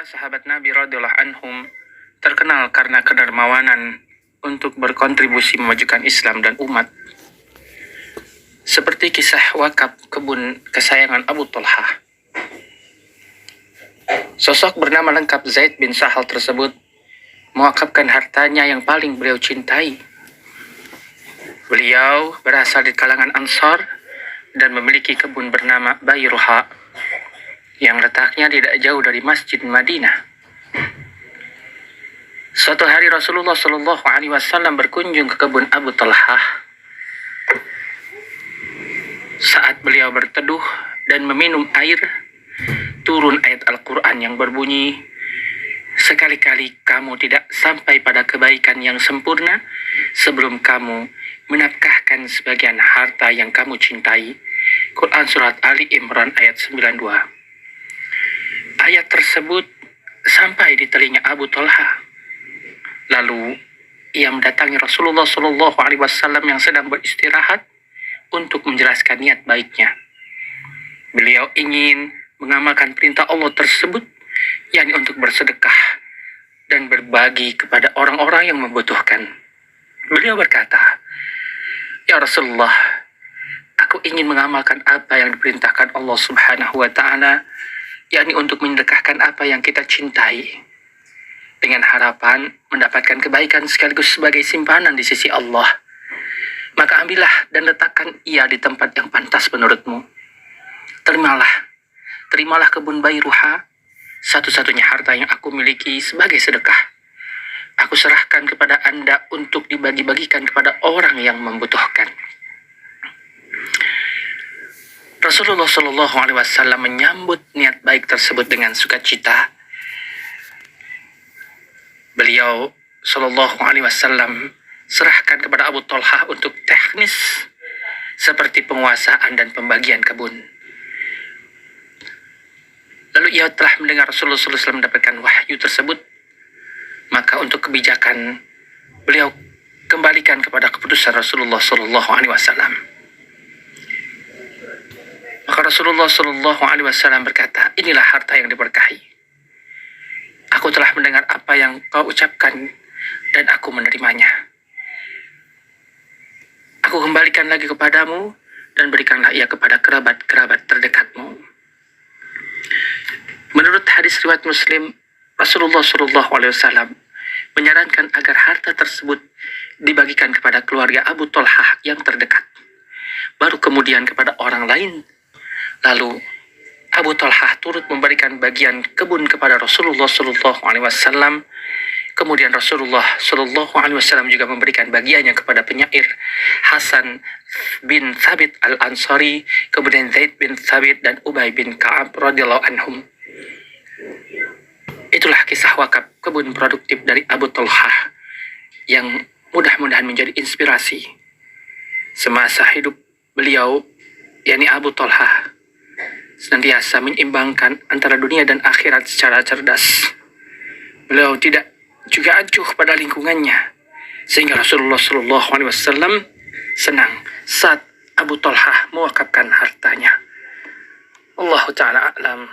Para sahabat Nabi radhiyallahu anhum terkenal karena kedermawanan untuk berkontribusi memajukan Islam dan umat. Seperti kisah wakaf kebun kesayangan Abu Talha. Sosok bernama lengkap Zaid bin Sahal tersebut mewakafkan hartanya yang paling beliau cintai. Beliau berasal dari kalangan Ansar dan memiliki kebun bernama Bayruha yang letaknya tidak jauh dari Masjid Madinah. Suatu hari Rasulullah Shallallahu Alaihi Wasallam berkunjung ke kebun Abu Talha. Saat beliau berteduh dan meminum air, turun ayat Al-Quran yang berbunyi, "Sekali-kali kamu tidak sampai pada kebaikan yang sempurna sebelum kamu menafkahkan sebagian harta yang kamu cintai." Quran Surat Ali Imran ayat 92. Ayat tersebut sampai di telinga Abu Talha. Lalu ia mendatangi Rasulullah Shallallahu Alaihi Wasallam yang sedang beristirahat untuk menjelaskan niat baiknya. Beliau ingin mengamalkan perintah Allah tersebut, yakni untuk bersedekah dan berbagi kepada orang-orang yang membutuhkan. Beliau berkata, "Ya Rasulullah, aku ingin mengamalkan apa yang diperintahkan Allah Subhanahu wa Ta'ala, yakni untuk menyedekahkan apa yang kita cintai, dengan harapan mendapatkan kebaikan sekaligus sebagai simpanan di sisi Allah. Maka ambillah dan letakkan ia di tempat yang pantas menurutmu. Terimalah kebun Bayruha, satu-satunya harta yang aku miliki sebagai sedekah. Aku serahkan kepada Anda untuk dibagi-bagikan kepada orang yang membutuhkan." Rasulullah Shallallahu Alaihi Wasallam menyambut niat baik tersebut dengan sukacita. Beliau Shallallahu Alaihi Wasallam serahkan kepada Abu Talha untuk teknis seperti penguasaan dan pembagian kebun. Lalu ia telah mendengar Rasulullah SAW mendapatkan wahyu tersebut, maka untuk kebijakan beliau kembalikan kepada keputusan Rasulullah Shallallahu Alaihi Wasallam. Maka Rasulullah Shallallahu Alaihi Wasallam berkata, "Inilah harta yang diberkahi. Aku telah mendengar apa yang kau ucapkan dan aku menerimanya. Aku kembalikan lagi kepadamu dan berikanlah ia kepada kerabat-kerabat terdekatmu." Menurut hadis riwayat Muslim, Rasulullah Shallallahu Alaihi Wasallam menyarankan agar harta tersebut dibagikan kepada keluarga Abu Talha yang terdekat, baru kemudian kepada orang lain. Lalu Abu Talha turut memberikan bagian kebun kepada Rasulullah Shallallahu Alaihi Wasallam. Kemudian Rasulullah Shallallahu Alaihi Wasallam juga memberikan bagiannya kepada penyair Hasan bin Thabit al-Ansari, kemudian Zaid bin Thabit dan Ubay bin Ka'ab radhiyallahu anhum. Itulah kisah wakaf kebun produktif dari Abu Talha yang mudah-mudahan menjadi inspirasi semasa hidup beliau, yakni Abu Talha, senantiasa menyeimbangkan antara dunia dan akhirat secara cerdas. Beliau tidak juga acuh pada lingkungannya, sehingga Rasulullah Shallallahu Alaihi Wasallam senang saat Abu Talha mewakafkan hartanya. Allahu Ta'ala a'lam.